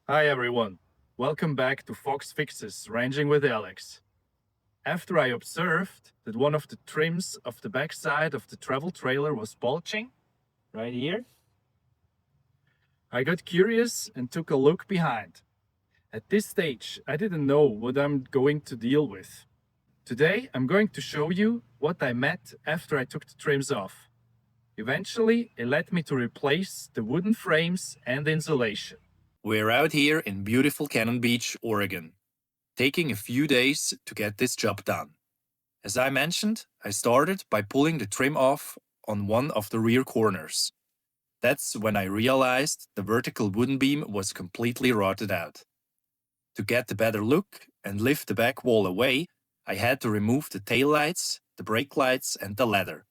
Hi everyone, welcome back to Fox Fixes Ranging with Alex. After I observed that one of the trims of the backside of the travel trailer was bulging, right here, I got curious and took a look behind. At this stage, I didn't know what I'm going to deal with. Today, I'm going to show you what I met after I took the trims off. Eventually, it led me to replace the wooden frames and insulation. We're out here in beautiful Cannon Beach, Oregon, taking a few days to get this job done. As I mentioned, I started by pulling the trim off on one of the rear corners. That's when I realized the vertical wooden beam was completely rotted out. To get a better look and lift the back wall away, I had to remove the taillights, the brake lights, and the ladder.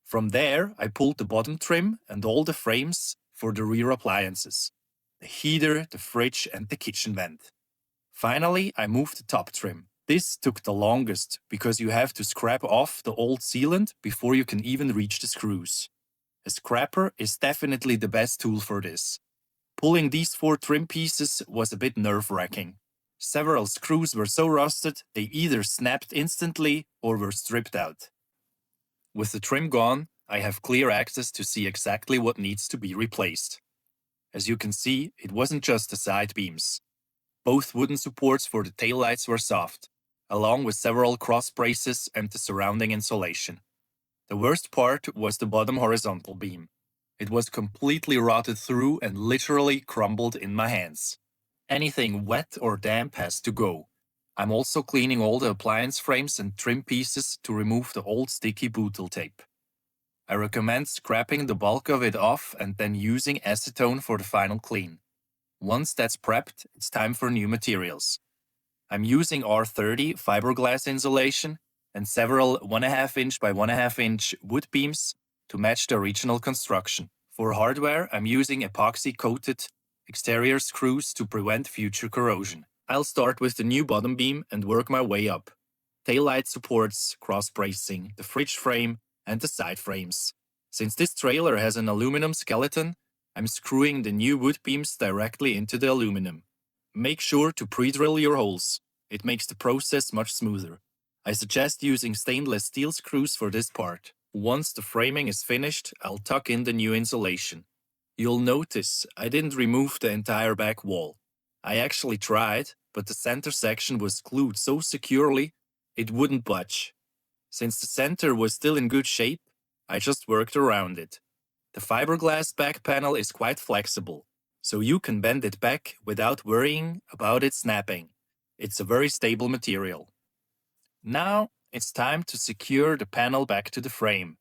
From there, I pulled the bottom trim and all the frames for the rear appliances: the heater, the fridge, and the kitchen vent. Finally, I moved the top trim. This took the longest because you have to scrap off the old sealant before you can even reach the screws. A scrapper is definitely the best tool for this. Pulling these 4 trim pieces was a bit nerve-wracking. Several screws were so rusted they either snapped instantly or were stripped out. With the trim gone, I have clear access to see exactly what needs to be replaced. As you can see, it wasn't just the side beams. Both wooden supports for the taillights were soft, along with several cross braces and the surrounding insulation. The worst part was the bottom horizontal beam. It was completely rotted through and literally crumbled in my hands. Anything wet or damp has to go. I'm also cleaning all the appliance frames and trim pieces to remove the old sticky Butyl tape. I recommend scraping the bulk of it off and then using acetone for the final clean. Once that's prepped, it's time for new materials. I'm using R30 fiberglass insulation and several 1.5 inch by 1.5 inch wood beams to match the original construction. For hardware, I'm using epoxy-coated exterior screws to prevent future corrosion. I'll start with the new bottom beam and work my way up. Taillight supports, cross bracing, the fridge frame, and the side frames. Since this trailer has an aluminum skeleton, I'm screwing the new wood beams directly into the aluminum. Make sure to pre-drill your holes. It makes the process much smoother. I suggest using stainless steel screws for this part. Once the framing is finished, I'll tuck in the new insulation. You'll notice I didn't remove the entire back wall. I actually tried, but the center section was glued so securely it wouldn't budge. Since the center was still in good shape, I just worked around it. The fiberglass back panel is quite flexible, so you can bend it back without worrying about it snapping. It's a very stable material. Now, it's time to secure the panel back to the frame.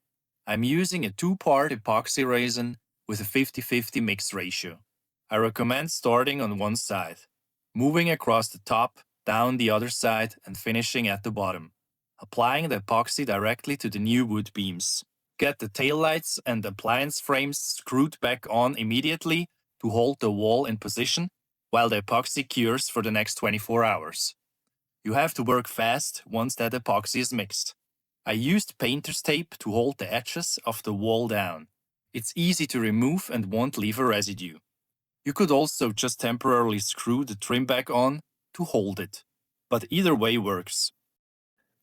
I'm using a 2-part epoxy resin with a 50-50 mix ratio. I recommend starting on one side, moving across the top, down the other side, and finishing at the bottom. Applying the epoxy directly to the new wood beams. Get the taillights and appliance frames screwed back on immediately to hold the wall in position while the epoxy cures for the next 24 hours. You have to work fast once that epoxy is mixed. I used painter's tape to hold the edges of the wall down. It's easy to remove and won't leave a residue. You could also just temporarily screw the trim back on to hold it, but either way works.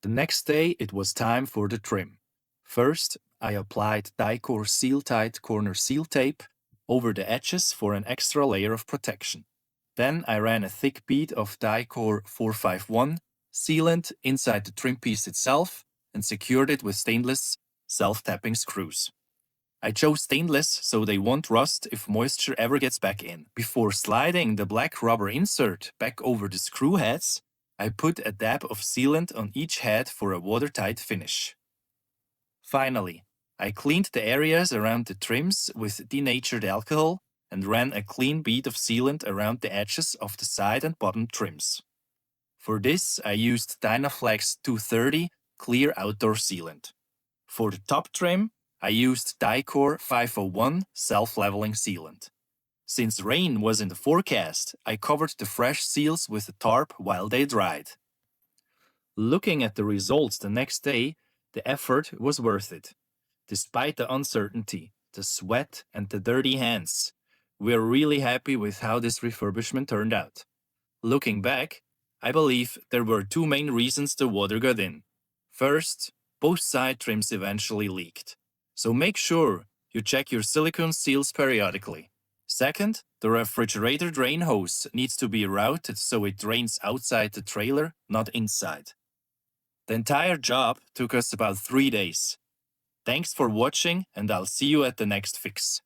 The next day it was time for the trim. First, I applied Dicor seal-tight corner seal tape over the edges for an extra layer of protection. Then I ran a thick bead of Dicor 451 sealant inside the trim piece itself and secured it with stainless self-tapping screws. I chose stainless so they won't rust if moisture ever gets back in. Before sliding the black rubber insert back over the screw heads, I put a dab of sealant on each head for a watertight finish. Finally, I cleaned the areas around the trims with denatured alcohol and ran a clean bead of sealant around the edges of the side and bottom trims. For this, I used Dynaflex 230 clear outdoor sealant. For the top trim, I used Dicor 501 self-leveling sealant. Since rain was in the forecast, I covered the fresh seals with a tarp while they dried. Looking at the results the next day, the effort was worth it. Despite the uncertainty, the sweat, and the dirty hands, We're really happy with how this refurbishment turned out. Looking back, I believe there were two main reasons the water got in. First, both side trims eventually leaked, so make sure you check your silicone seals periodically. Second, the refrigerator drain hose needs to be routed so it drains outside the trailer, not inside. The entire job took us about 3 days. Thanks for watching, and I'll see you at the next fix.